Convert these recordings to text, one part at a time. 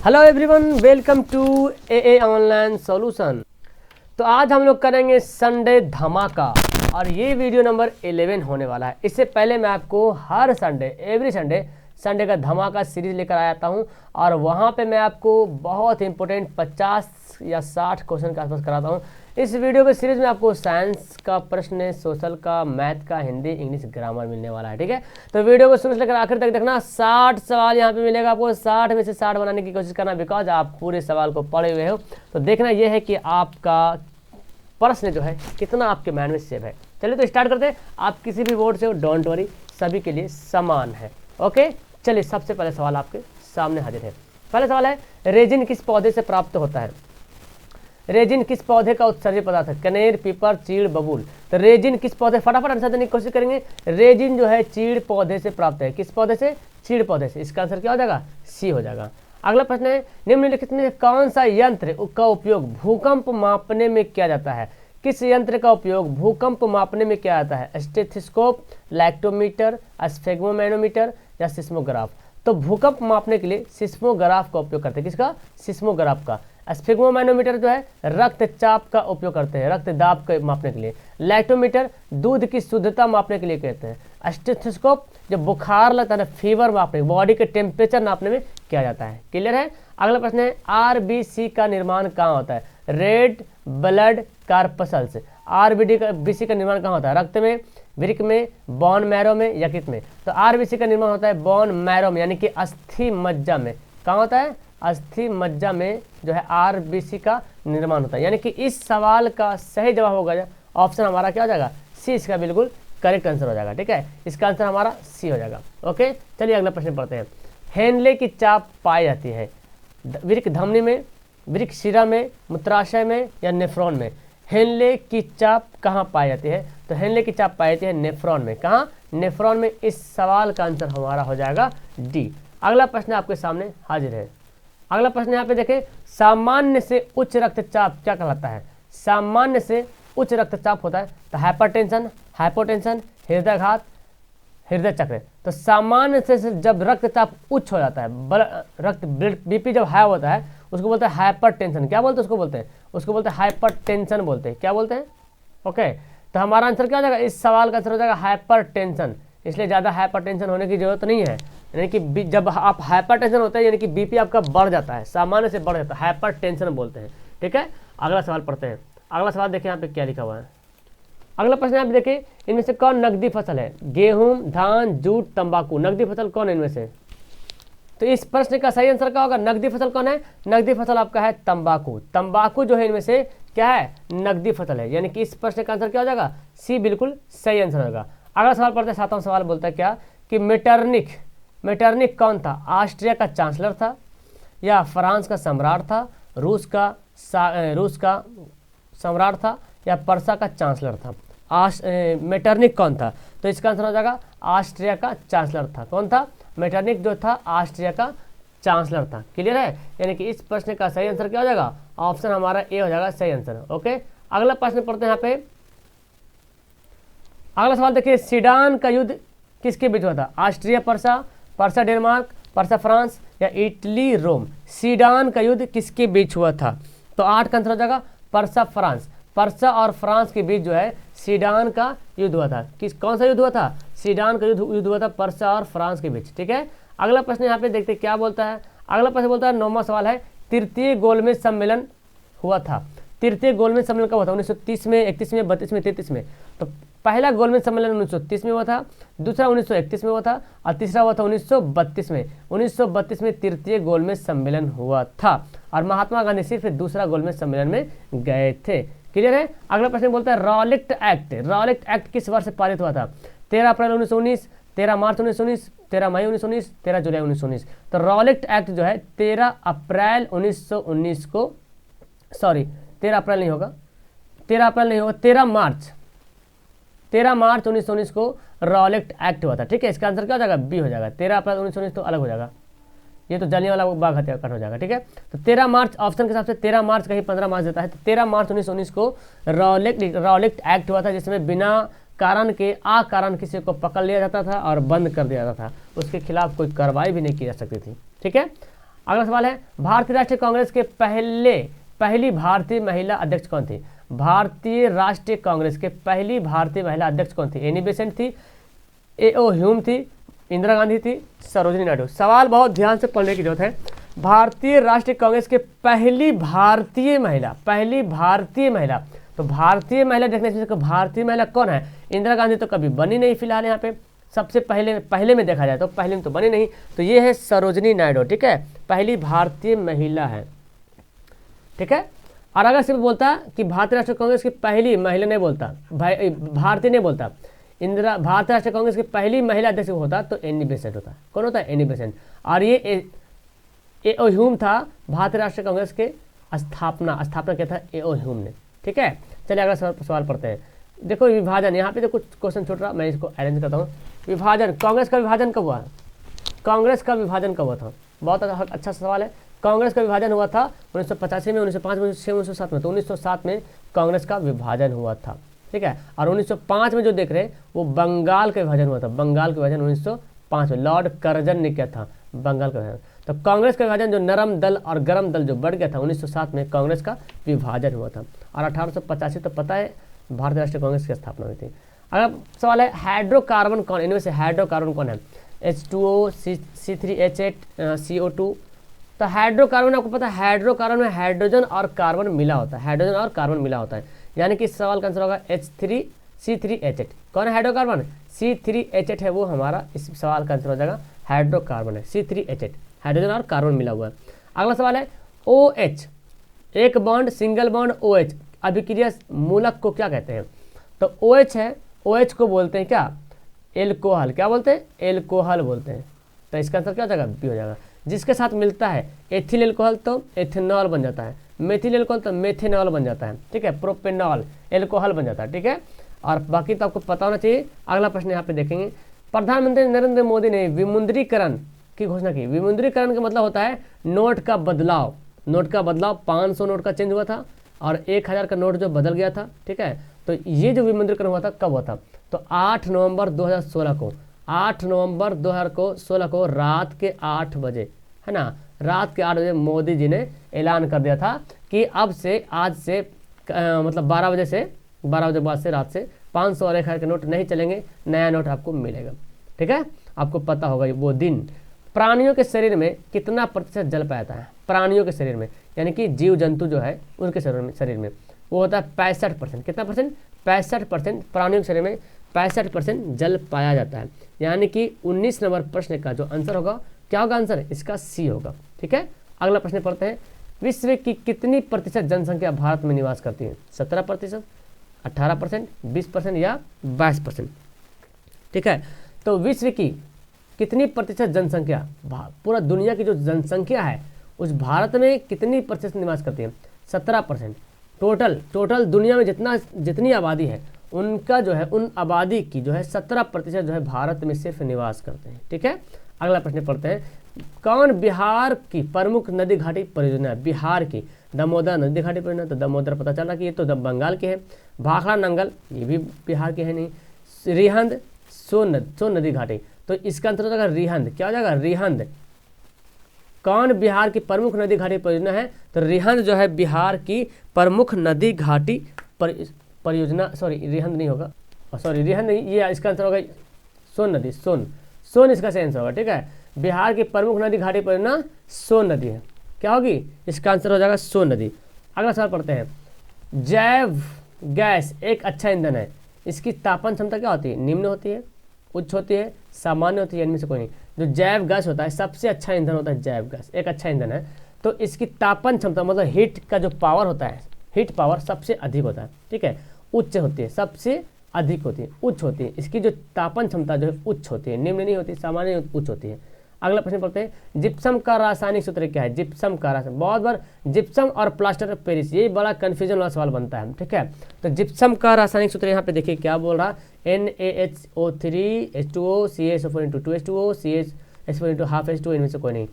Hello everyone, welcome to a online solution. तो आज हम लोग करेंगे संडे धमाका और ये वीडियो नंबर 11 होने वाला है। इससे पहले मैं आपको हर संडे एवरी संडे का धमाका सीरीज लेकर आया हूँ और वहाँ पे मैं आपको बहुत इंपॉर्टेंट 50 या 60 क्वेश्चन के आसपास कराता हूँ। इस वीडियो के सीरीज में आपको साइंस का प्रश्न, सोशल का, मैथ का, हिंदी, इंग्लिश, ग्रामर मिलने वाला है। ठीक है, तो वीडियो को शुरू से लेकर आखिर तक देखना। 60 सवाल यहाँ पे मिलेगा आपको, 60 में से 60 बनाने की कोशिश करना, बिकॉज आप पूरे सवाल को पढ़े हुए हो। तो देखना यह है कि आपका प्रश्न जो है कितना आपके माइंड में सेव है। चलिए तो स्टार्ट करते हैं। आप किसी भी बोर्ड से हो, डोंट वरी, सभी के लिए समान है। ओके, चलिए सबसे पहले सवाल आपके सामने हाजिर है। पहला सवाल है, रेजिन किस पौधे से प्राप्त होता है? रेजिन किस पौधे का उत्सर्जित पदार्थ है? कनेर, पीपर, चीड़, बबूल। तो रेजिन किस पौधे, फटाफट आंसर देने की कोशिश करेंगे। रेजिन जो है चीड़ पौधे से प्राप्त है। किस पौधे से? चीड़ पौधे से। इसका आंसर क्या हो जाएगा? सी हो जाएगा। अगला प्रश्न है, निम्नलिखित में कौन सा यंत्र का उपयोग भूकंप मापने में किया जाता है? किस यंत्र का उपयोग भूकंप मापने में किया जाता है? स्टेथोस्कोप, लैक्टोमीटर, स्फेग्मोमैनोमीटर या सिस्मोग्राफ। तो भूकंप मापने के लिए सिस्मोग्राफ का उपयोग करते हैं। किसका? सिस्मोग्राफ का। स्फेग्मोमैनोमीटर जो है रक्तचाप का उपयोग करते हैं, रक्त दाब को मापने के लिए। लैक्टोमीटर दूध की शुद्धता मापने के लिए कहते हैं। स्टेथोस्कोप जब बुखार लगता है, फीवर मापने, बॉडी के टेम्परेचर नापने में किया जाता है। क्लियर है? अगला प्रश्न है, आरबीसी का निर्माण कहाँ होता है? Red blood corpuscles. आरबीसी का निर्माण कहाँ होता है? रक्त में, वृक्क में, बोन मैरो में, यकृत में। तो आरबीसी का निर्माण होता है बोन मैरो में, यानी कि अस्थि मज्जा में। कहाँ होता है? अस्थि मज्जा में जो है आरबीसी का निर्माण होता है। यानी कि इस सवाल का सही जवाब होगा ऑप्शन हमारा क्या हो जाएगा? सी इसका बिल्कुल करेक्ट आंसर हो जाएगा। ठीक है, इसका आंसर हमारा सी हो जाएगा। ओके, चलिए अगला प्रश्न पढ़ते हैं। हेनले की चाप पाई जाती है वृक्क धमनी में, वृक्क शिरा में, मूत्राशय में या नेफ्रॉन में? हेनले की चाप कहाँ पाई जाती है? तो हेनले की चाप पाई जाती है नेफ्रॉन में। कहाँ? नेफ्रॉन में। इस सवाल का आंसर हमारा हो जाएगा डी। अगला प्रश्न आपके सामने हाजिर है। अगला प्रश्न यहाँ पे देखें, सामान्य से उच्च रक्तचाप क्या कहलाता है? सामान्य से उच्च रक्तचाप होता है तो हाइपरटेंशन, हाइपोटेंशन, हृदयाघात, हृदय चक्र। तो सामान्य से जब रक्तचाप उच्च हो जाता है, रक्त बीपी जब हाई होता है, उसको बोलते हैं हाइपरटेंशन। क्या बोलते हैं उसको? बोलते हैं उसको बोलते हैं हाइपरटेंशन बोलते हैं। क्या बोलते हैं? ओके, तो हमारा आंसर क्या हो जाएगा? इस सवाल का आंसर हो जाएगा हाइपरटेंशन। इसलिए ज़्यादा हाइपरटेंशन होने की जरूरत नहीं है। यानी कि जब आप हाइपरटेंशन होता है यानी कि बीपी आपका बढ़ जाता है, सामान्य से बढ़ जाता है, हाइपरटेंशन बोलते हैं। ठीक है, अगला सवाल पढ़ते हैं। अगला सवाल देखिए यहाँ पे क्या लिखा हुआ है। अगला प्रश्न आप देखिए, इनमें से कौन नकदी फसल है? गेहूं, धान, जूट, तंबाकू। नकदी फसल कौन है इनमें से? तो इस प्रश्न का सही आंसर क्या होगा? नकदी फसल कौन है? नकदी फसल आपका है तंबाकू। तंबाकू जो है इनमें से क्या है? नकदी फसल है। यानी कि इस प्रश्न का आंसर क्या हो जाएगा? सी बिल्कुल सही आंसर होगा। अगला सवाल पढ़ते हैं। 7वां सवाल बोलता है क्या कि मेटरनिक कौन था? ऑस्ट्रिया का चांसलर था या फ्रांस का सम्राट था, रूस का सम्राट था या पर्सा का चांसलर था? मेटरनिक कौन था? तो इसका आंसर हो जाएगा ऑस्ट्रिया का चांसलर था। कौन था? मेटरनिक जो था ऑस्ट्रिया का चांसलर था। क्लियर है? यानी कि इस प्रश्न का सही आंसर क्या हो जाएगा? ऑप्शन हमारा ए हो जाएगा सही आंसर। ओके, अगला प्रश्न पढ़ते हैं यहाँ पे। अगला सवाल देखिए, सीडान का युद्ध किसके बीच हुआ था? Austria Parsa, Parsa Denmark, Parsa France या इटली रोम? सीडान का युद्ध किसके बीच हुआ था? तो 8 का आंसर हो जाएगा पर्सा फ्रांस। पर्सा और फ्रांस के बीच जो है सीडान का युद्ध हुआ था। कौन सा युद्ध हुआ था? सीडान का युद्ध हुआ था पर्सा और फ्रांस के बीच। ठीक है, अगला प्रश्न यहाँ पे देखते क्या बोलता है। अगला प्रश्न बोलता है, 9वां सवाल है, तृतीय गोलमेज सम्मेलन हुआ था। तृतीय गोलमेज सम्मेलन कब हुआ था? 1930 में, 31 में, 32 में, 33 में। तो पहला गोलमेज सम्मेलन 1930 में हुआ था, दूसरा 1931 में हुआ था और तीसरा हुआ था 1932 में। 1932 में तृतीय गोलमेज सम्मेलन हुआ था और महात्मा गांधी सिर्फ दूसरा गोलमेज सम्मेलन में गए थे। क्लियर है? अगला प्रश्न बोलता है, रॉलेट एक्ट किस वर्ष पारित हुआ था? 13 अप्रैल 1919, 13 मार्च 1919, 13 मई 1919, 13 जुलाई 1919। तो रॉलेट एक्ट जो है 13 अप्रैल 1919 को, सॉरी 13 अप्रैल नहीं होगा, 13 मार्च 1919 को रॉलेट एक्ट हुआ था। ठीक है, इसका आंसर क्या हो जाएगा? बी हो जाएगा। 13 अप्रैल 1919 तो अलग हो जागा, ये तो जलियांवाला बाग हत्याकांड हो जाएगा। ठीक है, तो 13 मार्च ऑप्शन के हिसाब से 13 मार्च कहीं 15 मार्च देता है, तो 13 मार्च 1919 को रॉलेट एक्ट हुआ था, जिसमें बिना कारण के कारण किसी को पकड़ लिया जाता था और बंद कर दिया जाता था, उसके खिलाफ कोई कार्रवाई भी नहीं की जा सकती थी। ठीक है, अगला सवाल है भारतीय राष्ट्रीय कांग्रेस के पहली भारतीय महिला अध्यक्ष कौन थी? भारतीय राष्ट्रीय कांग्रेस के पहली भारतीय महिला अध्यक्ष कौन थी? एनी बेसेंट थी, ए.ओ. ह्यूम थी, इंदिरा गांधी थी, सरोजिनी नायडू। सवाल बहुत ध्यान से पढ़ने की जरूरत है। भारतीय राष्ट्रीय कांग्रेस के पहली भारतीय महिला, तो भारतीय महिला देखने से भारतीय महिला कौन है? इंदिरा गांधी तो कभी बनी नहीं फिलहाल यहाँ पे, सबसे पहले में देखा जाए तो पहले में तो बनी नहीं, तो ये है सरोजिनी नायडू, ठीक है, पहली भारतीय महिला है, ठीक है। और अगर सिर्फ बोलता कि भारतीय राष्ट्रीय कांग्रेस की पहली महिला, नहीं बोलता भारतीय, नहीं बोलता भारतीय राष्ट्रीय कांग्रेस की पहली महिला अध्यक्ष होता तो एनी बेसेंट होता। कौन होता है? Annie Besant. और ये ए.ओ. ह्यूम था भारतीय राष्ट्रीय कांग्रेस के स्थापना क्या था? ए.ओ. ह्यूम ने, ठीक है। चलिए अगला सवाल पढ़ते हैं। देखो विभाजन, यहाँ पे तो कुछ क्वेश्चन छूट रहा, मैं इसको अरेंज करता हूँ। विभाजन, कांग्रेस का विभाजन कब हुआ? कांग्रेस का विभाजन कब हुआ था? बहुत अच्छा सवाल है। कांग्रेस का विभाजन हुआ था 1985 में, 1905 में, 1906 में, 1907 में। तो 1907 में कांग्रेस का विभाजन हुआ था, ठीक है। और 1905 में जो देख रहे हैं वो बंगाल का विभाजन हुआ था। बंगाल का विभाजन 1905 में लॉर्ड कर्जन ने किया था, बंगाल का विभाजन। तो कांग्रेस का विभाजन जो नरम दल और गरम दल जो बढ़ गया था 1907 में, कांग्रेस का विभाजन हुआ था। और 1885 तो पता है भारतीय राष्ट्रीय कांग्रेस की स्थापना हुई थी। अगर सवाल है हाइड्रोकार्बन कौन, इनमें से हाइड्रोकार्बन कौन है? H2O, C3H8, CO2। तो हाइड्रोकार्बन आपको पता है, हाइड्रोकार्बन में हाइड्रोजन और कार्बन मिला होता है, हाइड्रोजन और कार्बन मिला होता है, यानी कि इस सवाल का आंसर होगा C3H8। कौन है हाइड्रोकार्बन? C3H8 है वो हमारा इस सवाल का आंसर हो जाएगा, हाइड्रोकार्बन है C3H8, हाइड्रोजन और कार्बन मिला हुआ है। अगला सवाल है OH, एक बॉन्ड, सिंगल बॉन्ड OH, अभिक्रिया मूलक को क्या कहते हैं? तो OH है, OH को बोलते हैं क्या? एल्कोहल। क्या बोलते हैं? एल्कोहल बोलते हैं। तो इसका आंसर क्या हो जाएगा? बी हो जाएगा। जिसके साथ मिलता है एथिल एल्कोहल तो एथेनॉल बन जाता है, मेथिल एल्कोहल तो मेथेनॉल बन जाता है, ठीक है, प्रोपेनॉल एल्कोहल बन जाता है, ठीक है। और बाकी तो आपको पता होना चाहिए। अगला प्रश्न यहाँ पे देखेंगे, प्रधानमंत्री नरेंद्र मोदी ने विमुद्रीकरण की घोषणा की। विमुद्रीकरण का मतलब होता है नोट का बदलाव, नोट का बदलाव। 500 नोट का चेंज हुआ था और 1000 का नोट जो बदल गया था, ठीक है। तो ये जो विमुद्रीकरण हुआ था कब हुआ था? तो 8 नवंबर 2016 को, 8 नवंबर 2016 को रात के 8 बजे, है ना, रात के 8 बजे मोदी जी ने ऐलान कर दिया था कि अब से, आज से मतलब 12 बजे बाद से रात से 500 और 1000 के नोट नहीं चलेंगे, नया नोट आपको मिलेगा, ठीक है। आपको पता होगा वो दिन। प्राणियों के शरीर में कितना प्रतिशत जल पाया जाता है? प्राणियों के शरीर में, यानी कि जीव जंतु जो है उनके शरीर में वो होता है 65%। कितना परसेंट? 65%। प्राणियों के शरीर में 65% जल पाया जाता है, यानी कि 19 नंबर प्रश्न का जो आंसर होगा क्या होगा? आंसर इसका सी होगा, ठीक है। अगला प्रश्न पढ़ते हैं, विश्व की कितनी प्रतिशत जनसंख्या भारत में निवास करती है? 17%, 18%, 20% या 22%, ठीक है। तो विश्व की कितनी प्रतिशत जनसंख्या, पूरा दुनिया की जो जनसंख्या है उस भारत में कितनी प्रतिशत निवास करती है? 17%। टोटल दुनिया में जितनी आबादी है उनका जो है, उन आबादी की जो है 17% जो है भारत में सिर्फ निवास करते हैं, ठीक है। अगला प्रश्न पढ़ते हैं, कौन बिहार की प्रमुख नदी घाटी परियोजना है? बिहार की दामोदर नदी घाटी परियोजना। तो दामोदर पता चला कि ये तो बंगाल की है। भाखड़ा नंगल ये भी बिहार के है नहीं। रिहंद सोन नदी घाटी, तो इसका आंसर हो जाएगा रिहंद। क्या हो जाएगा? रिहंद। कौन बिहार की प्रमुख नदी घाटी परियोजना है? तो रिहंद जो है बिहार की प्रमुख नदी घाटी परियोजना, सॉरी रिहंद नहीं होगा, सॉरी रिहंद नहीं, ये इसका आंसर होगा सोन नदी, सोन इसका सही आंसर होगा, ठीक है। बिहार की प्रमुख नदी घाटी परियोजना सोन नदी है। क्या होगी? इसका आंसर हो जाएगा सोन नदी। अगला सवाल पढ़ते हैं, जैव गैस एक अच्छा ईंधन है, इसकी तापन क्षमता क्या होती है? निम्न होती है, उच्च होती है, सामान्य होती है, इनमें से कोई नहीं। जो जैव गैस होता है सबसे अच्छा ईंधन होता है जैव गैस, एक अच्छा ईंधन है। तो इसकी तापन क्षमता मतलब हीट का जो पावर होता है, हीट पावर सबसे अधिक होता है, ठीक है, उच्च होती है, सबसे अधिक होती है, उच्च होती है। इसकी जो तापन क्षमता जो है उच्च होती है, निम्न नहीं होती, सामान्य उच्च होती है। अगला प्रश्न पढ़ते हैं, जिप्सम का रासायनिक सूत्र क्या है? जिप्सम का रासायनिक, बहुत बार जिप्सम और प्लास्टर ऑफ पेरिस ये बड़ा कंफ्यूजन वाला सवाल बनता है, ठीक है। तो जिप्सम का रासायनिक सूत्र यहाँ पे देखिए क्या बोल रहा है, NaHO3 H2O CaSO4 × 2H2O CaSO4 × ½ H2O, इनमें से कोई नहीं।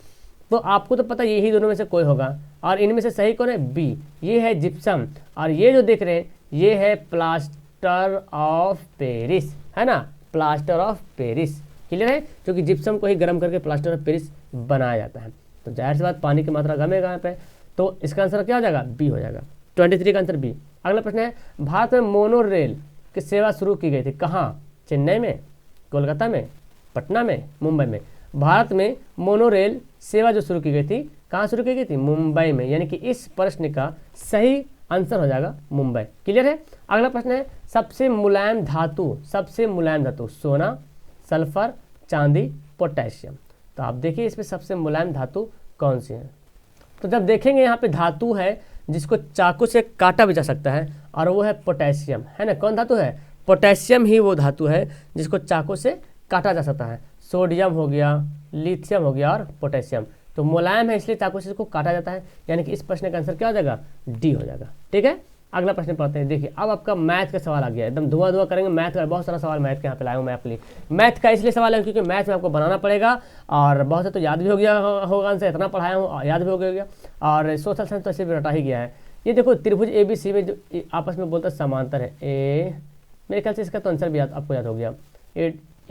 तो आपको तो पता यही दोनों में से कोई होगा, और इनमें से सही कौन है? बी, ये है जिप्सम, और ये जो देख रहे हैं ये है प्लास्टर ऑफ पेरिस, है ना, प्लास्टर ऑफ पेरिस, क्लियर है, क्योंकि जिप्सम को ही गर्म करके प्लास्टर ऑफ पेरिस बनाया जाता है। तो जाहिर सी बात पानी की मात्रा कम है यहाँ पे, तो इसका आंसर क्या हो जाएगा, बी हो जाएगा। 23 का आंसर बी। अगला प्रश्न है, भारत में मोनो रेल की सेवा शुरू की गई थी कहाँ? चेन्नई में, कोलकाता में, पटना में, मुंबई में। भारत में मोनो रेल सेवा जो शुरू की गई थी कहाँ शुरू की गई थी? मुंबई में, यानी कि इस प्रश्न का सही आंसर हो जाएगा मुंबई। क्लियर है। अगला प्रश्न है, सबसे मुलायम धातु, सबसे मुलायम धातु, सोना, सल्फर, चांदी, पोटेशियम। तो आप देखिए इसमें सबसे मुलायम धातु कौन सी है? तो जब देखेंगे यहाँ पे धातु है जिसको चाकू से काटा भी जा सकता है, और वो है पोटेशियम, है ना। कौन धातु है? पोटेशियम ही वो धातु है जिसको चाकू से काटा जा सकता है। सोडियम हो गया, लिथियम हो गया और पोटेशियम। तो मुलायम है इसलिए चाकू से इसको काटा जाता है, यानी कि इस प्रश्न का आंसर क्या हो जाएगा? डी हो जाएगा। ठीक है। अगला प्रश्न पढ़ते हैं। देखिए अब आपका मैथ का सवाल आ गया, एकदम धुआं करेंगे मैथ का। बहुत सारा सवाल मैथ के यहाँ पे लाया हूँ मैं आपके लिए। मैथ का इसलिए सवाल है क्योंकि मैथ में आपको बनाना पड़ेगा, और बहुत से तो याद भी हो गया होगा आंसर, इतना पढ़ाया हूँ याद भी हो गया। और सोशल साइंस तो ऐसे भी रटा ही गया है। ये देखो त्रिभुज ABC में जो आपस में बोलता समांतर है, ए मेरे ख्याल से इसका तो आंसर भी आपको याद हो गया।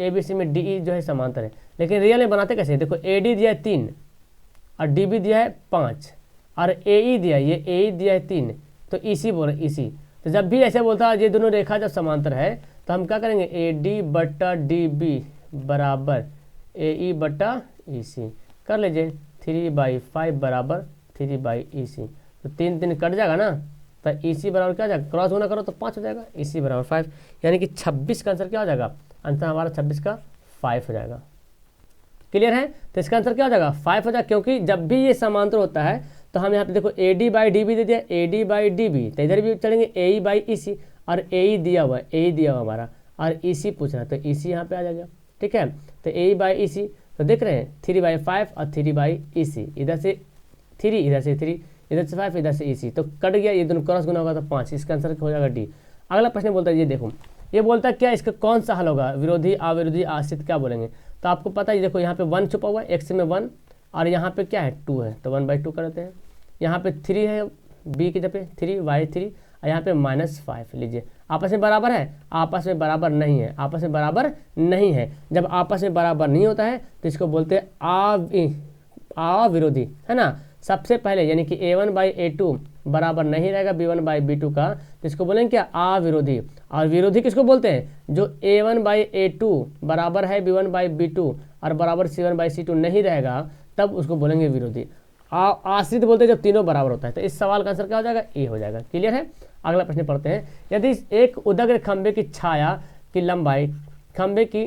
ABC में DE जो है समांतर है, लेकिन रियल में बनाते कैसे? देखो AD दिया है 3 और DB दिया है 5 और AE दिया है, ये AE दिया है 3, तो EC बोल रहे EC। तो जब भी ऐसे बोलता है ये दोनों रेखा जब समांतर है तो हम क्या करेंगे? AD बटा DB बराबर AE बटा EC कर लीजिए। 3/5 बराबर 3/EC, तो 3 कट जाएगा ना, तो EC बराबर क्या हो जाएगा? क्रॉस गुना करो तो 5 हो जाएगा। EC बराबर 5, यानी कि 26 का आंसर क्या हो जाएगा? आंसर हमारा 26 का 5 हो जाएगा। क्लियर है। तो इसका आंसर क्या हो जाएगा? 5 हो जाएगा, क्योंकि जब भी ये समांतर होता है तो हम यहाँ पे देखो AD/DB दे दिया, AD/DB, तो इधर भी चलेंगे AE/EC, और AE दिया हुआ है, AE दिया हुआ हमारा, और EC पूछ रहा है तो EC यहाँ पे आ जाएगा। ठीक है। तो AE/EC, तो देख रहे हैं 3/5 और 3/EC, इधर से 3, इधर से 3, इधर से 5, इधर से EC, तो कट गया, ये दोनों क्रॉस गुना होगा तो 5, इसका आंसर हो जाएगा डी। अगला प्रश्न बोलता है, ये देखो ये बोलता है क्या इसका कौन सा हल होगा? विरोधी, अविरोधी, आश्रित, क्या बोलेंगे? तो आपको पता है देखो यहाँ पे 1 छुपा हुआ है, x में 1, और यहाँ पे क्या है 2 है, तो 1/2 करते हैं। यहाँ पे 3 है, b की जगह 3/3, और यहाँ पे -5 लीजिए। आपस में बराबर है? आपस में बराबर नहीं है, आपस में बराबर नहीं है। जब आपस में बराबर नहीं होता है तो इसको बोलते हैं अविरोधी, है ना। सबसे पहले यानी कि A1/A2 बराबर नहीं रहेगा B1/B2 का, तो इसको बोलेंगे क्या? अविरोधी। और विरोधी किसको बोलते हैं? जो A1/A2 बराबर है B1/B2 और बराबर C1/C2 नहीं रहेगा, तब उसको बोलेंगे विरोधी। आश्रित बोलते हैं जब तीनों बराबर होता है। तो इस सवाल का आंसर क्या हो जाएगा? ए हो जाएगा। क्लियर है। अगला प्रश्न पढ़ते हैं। यदि एक उदग्र खंभे की छाया की लंबाई खंभे की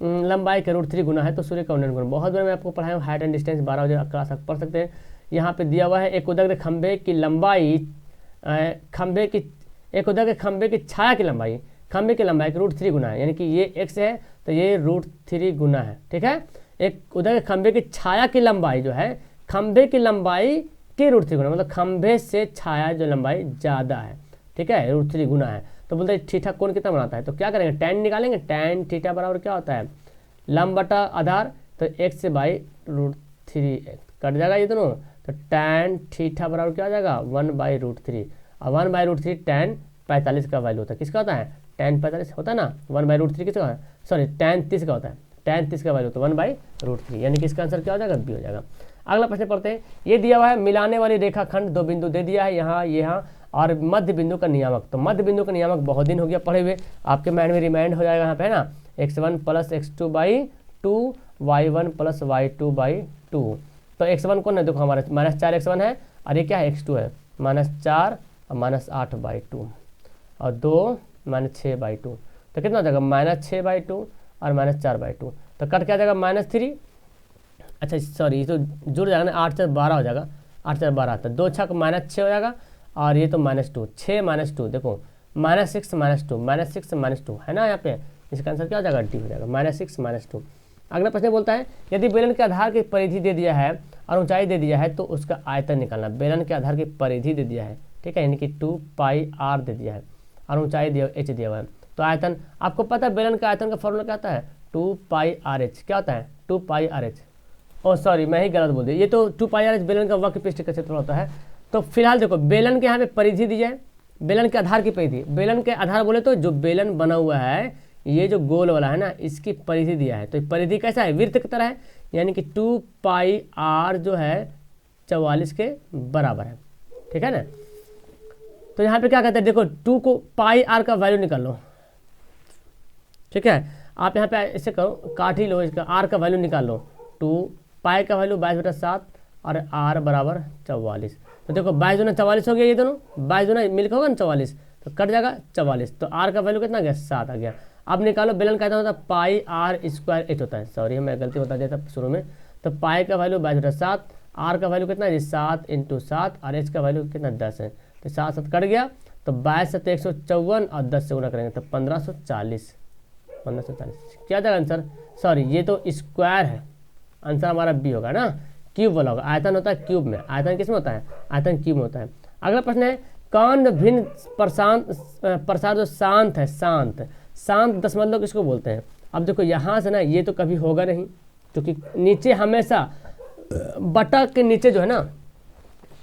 लंबाई के √3 गुना है तो सूर्य का उन्नयन गुना। बहुत बार मैं आपको पढ़ाया हूँ, हाइट एंड डिस्टेंस 12 बजे क्लास पढ़ सकते हैं। यहाँ पे दिया हुआ है एक उदग्र खंभे की लंबाई, एक उदग्र खंभे की छाया की लंबाई, खंभे की लंबाई के √3 गुना है, यानी कि ये x है तो ये √3 गुना है। ठीक है। एक उदग्र खंभे की छाया की लंबाई जो है खंभे की लंबाई के √3 गुना, मतलब खंभे से छाया जो लंबाई ज़्यादा है। ठीक है, √3 गुना है। तो बोलते हैं थीटा कोण कितना बनाता है? तो क्या करेंगे? tan निकालेंगे। tan थीटा बराबर क्या होता है? लंब बटा आधार, तो x/√3 कट जाएगा ये दोनों, तो tan थीटा बराबर क्या हो जाएगा? 1/√3, और 1/√3 tan 45 का वैल्यू होता है। किसका होता है? tan 45 होता है ना। 1/√3 किसका है? सॉरी tan 30 का होता है। tan 30 का वैल्यू तो 1/√3, यानी कि इसका आंसर क्या हो जाएगा? बी हो जाएगा। अगला प्रश्न पढ़ते हैं। ये दिया हुआ है मिलाने वाली रेखाखंड, 2 बिंदु दे दिया है यहाँ और मध्य बिंदु का नियामक। तो मध्य बिंदु का नियामक बहुत दिन हो गया पढ़े हुए, आपके माइंड में रिमाइंड हो जाएगा यहाँ पे, है ना। x1 + x2/2 y1 + y2/2। तो x1 कौन है? देखो हमारा -4 x1 है, और ये क्या है? x2 है, -4 और -8/2 और 2 -6/2, तो कितना हो जाएगा? -6/2 और -4/2, तो कट क्या जाएगा? -3। अच्छा सॉरी, ये तो जुड़ जाएगा ना, 8 + 12 हो जाएगा, 8 + 12 आता है, 2 छक -6 हो जाएगा, और ये तो -2, 6 -2, देखो -6 -2, -6 -2 है ना यहाँ पे। इसका आंसर क्या हो जाएगा? डी हो जाएगा, -6 -2। अगला प्रश्न बोलता है यदि बेलन के आधार की परिधि दे दिया है और ऊंचाई दे दिया है तो उसका आयतन निकालना। बेलन के आधार की परिधि दे दिया है, ठीक है, यानी कि 2πr दे दिया है और ऊंचाई दिया h दिया हुआ है, तो आयतन आपको पता है बेलन का आयतन का फॉर्मूला क्या आता है? 2πrh। क्या होता है? 2πrh। ओह सॉरी, मैं ही गलत बोल दिया, ये तो 2πrh बेलन का वक्र पृष्ठ का क्षेत्रफल होता है। तो फिलहाल देखो बेलन के यहाँ पे परिधि दी जाए, बेलन के आधार की परिधि, बेलन के आधार बोले तो जो बेलन बना हुआ है ये जो गोल वाला है ना, इसकी परिधि दिया है, तो ये परिधि कैसा है, वृत्त की तरह है, यानी कि 2πr जो है 44 के बराबर है, ठीक है ना। तो यहाँ पे क्या कहते हैं, देखो 2 को πr का वैल्यू निकाल लो, ठीक है। आप यहाँ पे ऐसे करो, काट ही लो, इसका r का वैल्यू निकाल लो, 2 पाई का वैल्यू 22/7 और r बराबर 44। तो देखो 22 दूना 44 हो गया, ये दोनों 22 दूना मिलकर होगा ना 44, तो कट जाएगा 44, तो r का वैल्यू कितना गया, 7 आ गया। अब निकालो, बेलन कहता होता है πr² 8 होता है, सॉरी मैं गलती बता दिया था शुरू में। तो पाई का वैल्यू 22/7, r का वैल्यू कितना है, 7 × 7 और h का वैल्यू कितना 10 है, तो 7 7 कट गया, तो 22 7 154 और 10 से गुना करेंगे तो 1540 क्या जाएगा आंसर, सॉरी ये तो स्क्वायर है, आंसर हमारा बी होगा ना, क्यूब वाला होगा। आयतन होता है क्यूब में, आयतन किस में होता है, आयतन क्यूब में होता है। अगला प्रश्न है, कौन भिन्न प्रसार जो शांत है, शांत दशमलव किसको बोलते हैं। अब देखो यहाँ से ना, ये तो कभी होगा नहीं, क्योंकि नीचे हमेशा बटा के नीचे जो है ना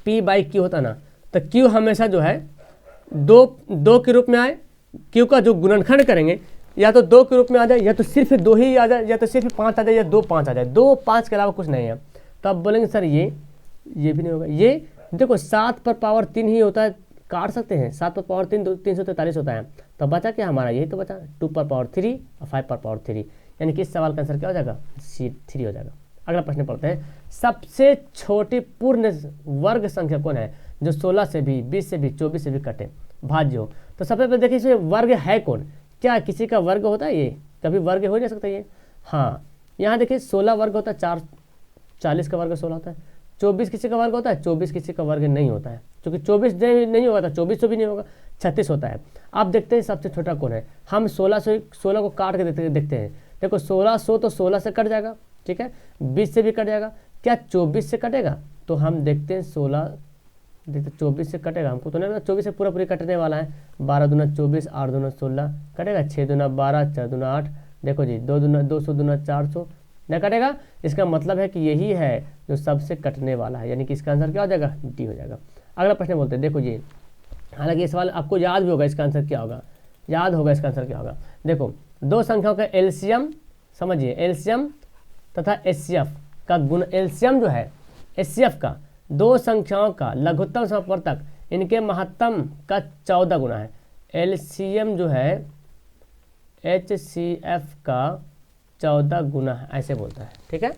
p/q होता ना, तो q हमेशा जो है दो के रूप में आए, q का जो गुणनखंड करेंगे या तो 2 के रूप में आ जाए, या तो सिर्फ 2 ही आ जाए, या तो सिर्फ 5 आ जाए, या 2 5 आ जाए, 2 5 के अलावा कुछ नहीं है। तो आप बोलेंगे सर ये भी नहीं होगा। ये देखो 7 पर पावर 3 ही होता है, काट सकते हैं, 7 पर पावर 3 343 होता है, तो बचा क्या हमारा, यही तो बचा 2 पर पावर 3 और 5 पर पावर 3, यानी कि इस सवाल का आंसर क्या हो जाएगा, C3 हो जाएगा। अगला प्रश्न पढ़ते हैं, सबसे छोटी पूर्ण वर्ग संख्या कौन है जो 16 से भी, 20 से भी, 24 से भी कटे, भाज्य हो। तो सबसे पहले देखिए इसमें वर्ग है कौन, क्या किसी का वर्ग होता है, ये कभी वर्ग हो नहीं सकता ये। हाँ यहाँ देखिए 16 वर्ग होता है, 40 का वर्ग 16 होता है, 24 किसी का वर्ग होता है, 24 किसी का वर्ग नहीं होता है, क्योंकि 24 नहीं होगा तो 24 तो भी नहीं होगा, 36 होता है। अब देखते हैं सबसे छोटा कौन है, हम 16 को काट के देखते हैं। देखो 1600 तो 16 से कट जाएगा, ठीक है, 20 से भी कट जाएगा, क्या 24 से कटेगा, तो हम देखते हैं 24 से कटेगा, हमको तो नहीं पता, 24 से पूरी कटने वाला है, 12 दूना 24, 8 दूना 16 कटेगा, 6 दूना 12, 4 दूना 8, देखो जी 2 दूना 200 दूना 400 नहीं कटेगा। इसका मतलब है कि यही है जो सबसे कटने वाला है, यानी कि इसका आंसर क्या हो जाएगा, डी हो जाएगा। अगला प्रश्न बोलते हैं, देखो जी, हालांकि ये सवाल आपको याद भी होगा, इसका आंसर क्या होगा, याद होगा इसका आंसर क्या होगा। देखो दो संख्याओं का एलसीएम, समझिए एलसीएम तथा एचसीएफ का गुण, एलसीएम जो है एचसीएफ का, दो संख्याओं का लघुत्तम समवर्तक, इनके महत्तम का 14 गुना है। एलसीएम जो है एचसीएफ का 14 गुना है, ऐसे बोलता है, ठीक है।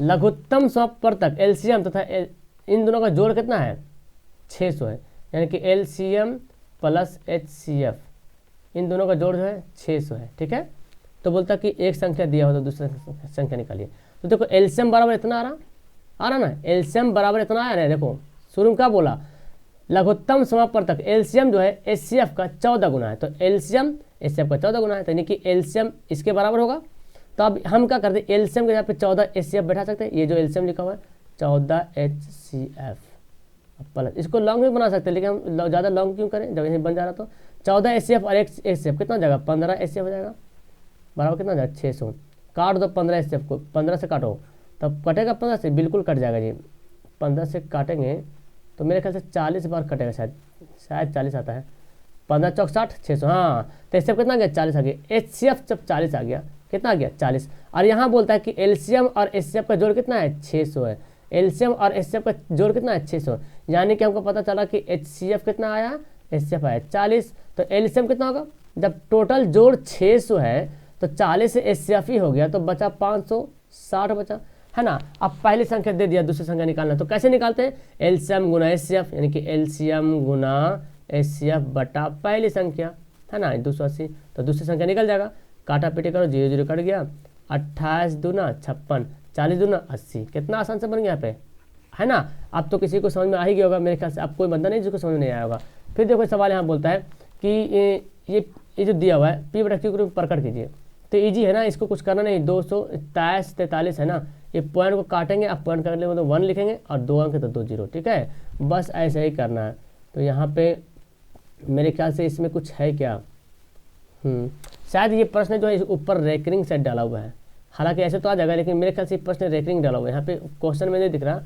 लघुत्तम समवर्तक एलसीएम तथा इन दोनों का जोड़ कितना है, 600 है, यानी कि एलसीएम प्लस एचसीएफ, इन दोनों का जोड़ जो है 600 है, ठीक है। तो बोलता कि एक संख्या दिया हो तो दूसरा संख्या निकालिए। तो देखो एलसीएम बराबर इतना आ रहा ना, एलसीएम बराबर इतना आया ना, देखो शुरू में क्या बोला, लघुत्तम समवर्तक एलसीएम जो है एचसीएफ का 14 गुना है, तो एलसीएम एचसीएफ का 14 गुना है, तो यानी कि एलसीएम इसके बराबर होगा। तो अब हम क्या करते हैं, एलसीएम के यहाँ पे 14 एचसीएफ बैठा सकते हैं, ये जो एलसीएम लिखा हुआ है 14 एचसीएफ प्लस, इसको लॉन्ग भी बना सकते हैं, लेकिन हम ज़्यादा लॉन्ग क्यों करें, जब यहीं बन जा रहा तो 14 एचसीएफ और एचसीएफ कितना हो जाएगा, 15 एचसीएफ हो जाएगा, बराबर कितना हो जाएगा 600, काट दो 15 एचसीएफ को, 15 से काटो तब कटेगा 15 से, बिल्कुल कट जाएगा जी, 15 से काटेंगे तो मेरे ख्याल से 40 बार कटेगा, शायद 40 आता है, 15 चौक 60, 600, हाँ तो एचसीएफ कितना आ गया 40 आ गया, एचसीएफ जब 40 आ गया कितना आ गया 40। और यहाँ बोलता है कि एलसीएम और एचसीएफ का जोड़ कितना है 600 है, एलसीएम और एचसीएफ का जोड़ कितना है 600, यानी कि हमको पता चला कि एचसीएफ कितना आया, एचसीएफ आया 40, तो एलसीएम कितना होगा, जब टोटल जोड़ 600 है तो 40 से एचसीएफ ही हो गया, तो बचा 560 बचा, है ना। अब पहली संख्या दे दिया, दूसरी संख्या निकालना, तो कैसे निकालते हैं, एलसीएम गुना एचसीएफ, यानी कि एलसीएम गुना एचसीएफ बटा पहली संख्या, है ना 280, तो दूसरी संख्या निकल जाएगा, काटा पीटी करो 0 0 कट गया, 28 दूना 56, 40 दूना 80, कितना आसान से बन गया यहाँ पे, है ना। अब तो किसी को समझ में आ ही गया होगा मेरे ख्याल से, अब कोई बंदा नहीं जिसको समझ में नहीं आया होगा। फिर देखो सवाल यहाँ बोलता है कि ये जो दिया हुआ है P/Q के रूप में प्रकट कीजिए, तो इजी है ना, इसको कुछ करना नहीं, 243 है ना, ये पॉइंट को काटेंगे, आप पॉइंट करने में तो 1 लिखेंगे और 2 अंक तो 2 0, ठीक है, बस ऐसे ही करना है। तो यहाँ पे मेरे ख्याल से इसमें कुछ है क्या, शायद ये प्रश्न जो है ऊपर रेकरिंग सेट डाला हुआ है, हालांकि ऐसे तो आ जाएगा, लेकिन मेरे ख्याल से प्रश्न रेकरिंग डाला हुआ है, यहाँ पे क्वेश्चन में नहीं दिख रहा,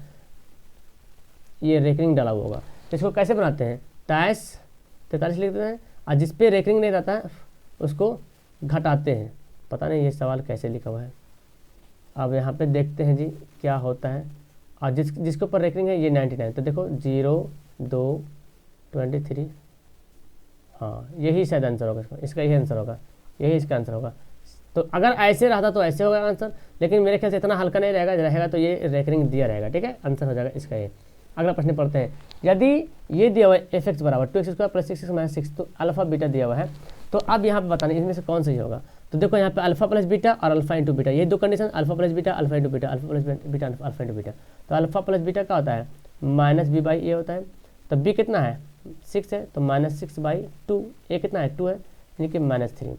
ये रेकरिंग डाला हुआ होगा। तो इसको कैसे बनाते हैं, 43 लिख देते हैं, और जिस पे रेकरिंग नहीं रहता है उसको घटाते हैं। पता नहीं ये सवाल कैसे लिखा हुआ है। अब यहाँ पे देखते हैं जी क्या होता है। और जिसके ऊपर रेकरिंग है ये 99, तो देखो 0 2 23, हाँ यही शायद आंसर होगा इसका यही आंसर होगा, यही इसका आंसर होगा। तो अगर ऐसे रहता तो ऐसे होगा आंसर, लेकिन मेरे ख्याल से इतना हल्का नहीं रहेगा तो ये रेकरिंग दिया रहेगा। ठीक है, आंसर हो जाएगा इसका ये। अगला प्रश्न पढ़ते हैं। यदि ये दिया हुआ है एफ एक्स बराबर 2x² + 6x - 6, तो अल्फा बीटा दिया हुआ है, तो अब यहाँ पे बताना इसमें से कौन सही होगा। तो देखो यहाँ पे अल्फा प्लस बीटा और अल्फा इंटू बीटा, ये दो condition, alpha plus beta, alpha into beta, alpha plus beta, alpha into beta. तो अल्फा प्लस बीटा क्या होता है, -b/a होता है। तो b कितना है 6 है, तो -6/2, a कितना है 2 है, यानी कि -3।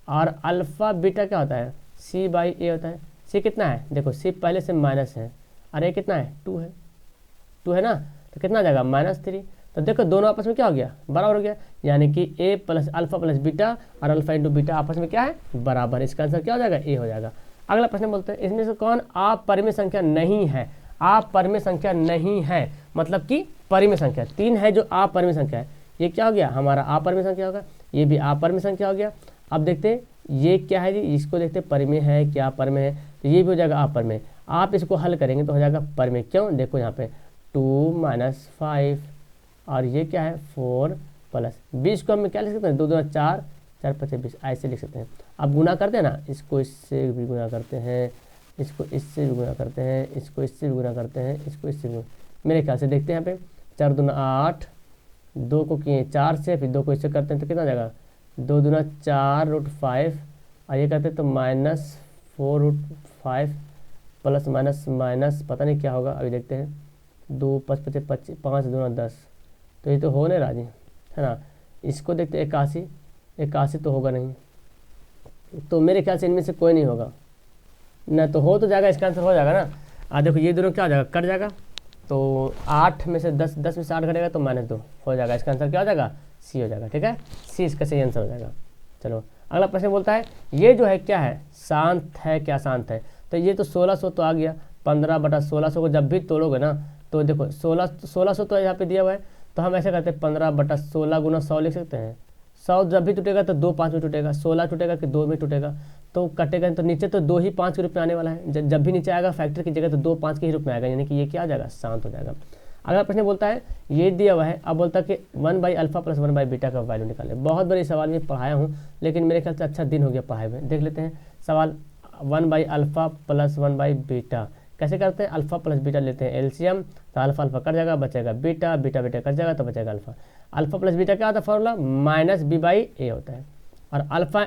और अल्फा बीटा क्या होता है c/a होता है। c कितना है, देखो c पहले से माइनस है और a कितना है 2 है, 2 है ना, तो कितना आ जाएगा -3। तो देखो दोनों आपस में क्या हो गया, बराबर हो गया, यानी कि a plus alpha plus beta और अल्फा इंटू बीटा आपस में क्या है, बराबर। इसका आंसर क्या हो जाएगा, a हो जाएगा। अगला प्रश्न बोलते हैं इसमें से कौन अपरिमेय संख्या नहीं है। अपरिमेय संख्या नहीं है मतलब कि परिमेय संख्या 3 है जो अपरिमेय संख्या है, ये क्या हो गया हमारा अपरिमेय संख्या होगा, ये भी अपरिमेय संख्या हो गया। अब देखते हैं ये क्या है जी, इसको देखते हैं परिमेय है क्या परिमेय है, तो ये भी हो जाएगा अपरिमेय। आप इसको हल करेंगे तो हो जाएगा परिमेय। क्यों, देखो यहाँ पे 2 - 5 और ये क्या है 4 प्लस 20 को हम क्या लिख सकते हैं, 2 दूना 4, 4 5 20, ऐसे लिख सकते हैं। अब गुना करते हैं ना, इसको इससे भी गुना करते हैं, इसको इससे भी गुना करते हैं, इसको इससे भी गुना करते हैं, इसको इससे भी। मेरे ख्याल से देखते हैं यहाँ पे 4 दूना 8, 2 को किए 4 से, फिर 2 को इससे करते हैं तो कितना जाएगा 2 दूना 4 √5, और ये करते हैं तो -4 √5 प्लस माइनस पता नहीं क्या होगा, अभी देखते हैं। 2 5 5 25, 5 दूना 10, तो ये तो हो नहीं रहा जी, है ना। इसको देखते 81, 81 तो होगा नहीं, तो मेरे ख्याल से इनमें से कोई नहीं होगा ना, तो हो तो जाएगा, इसका आंसर हो जाएगा ना। देखो ये दोनों क्या हो जाएगा, कट जाएगा, तो 8 में से 10, 10 में से 8 घटेगा तो -2 हो जाएगा। इसका आंसर क्या हो जाएगा, सी हो जाएगा। ठीक है, सी इसका सही आंसर हो जाएगा। चलो अगला प्रश्न बोलता है ये जो है क्या है, शांत है क्या शांत है। तो ये तो 1600 तो आ गया, 15/1600 को जब भी तोड़ोगे ना, तो देखो 1600 तो यहाँ पे दिया हुआ है, तो हम ऐसे करते हैं 15/16 गुना 100 लिख सकते हैं। 100 जब भी टूटेगा तो 2 5 में टूटेगा, 16 टूटेगा कि 2 में टूटेगा, तो कटेगा तो नीचे तो 2 ही 5 के रूप में आने वाला है। जब भी नीचे आएगा फैक्टर की जगह तो 2 5 के ही रूप में आएगा, यानी कि ये क्या आ जाएगा, शांत हो जाएगा। अगला प्रश्न बोलता है ये दिया हुआ है, अब बोलता है कि 1/α + 1/β का वैल्यू निकाले। बहुत बड़ी सवाल में पढ़ाया हूँ, लेकिन मेरे ख्याल से अच्छा दिन हो गया पढ़ाए हुए। देख लेते हैं सवाल, 1/α + 1/β कैसे करते हैं, अल्फा प्लस बीटा लेते हैं एलसीएम, तो अल्फा अल्फा कट जाएगा, बचेगा बीटा, बीटा बीटा कट जाएगा तो बचेगा अल्फा। अल्फा प्लस बीटा क्या होता है फॉर्मूला, -b/a होता है। और अल्फा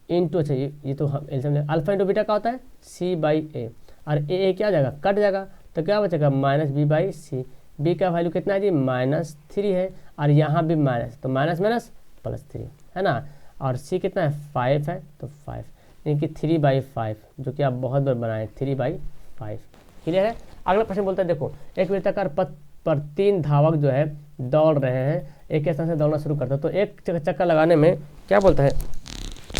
इंटू, अच्छा ये तो हम एलसीएम, अल्फा इंटू बीटा क्या होता है c/a, और a क्या हो जाएगा, कट जाएगा, तो क्या बचेगा -b/c। b का वैल्यू कितना है जी, -3 है, और यहाँ भी माइनस, तो माइनस माइनस +3 है ना। और c कितना है 5 है, तो 5 यानी कि 3/5, जो कि आप बहुत बार बनाए 3/5। क्लियर है। अगला प्रश्न बोलता है देखो एक वृत्ताकार पथ पर 3 धावक जो है दौड़ रहे हैं, एक के स्थान से दौड़ना शुरू करता है। तो एक चक्कर लगाने में क्या बोलता है,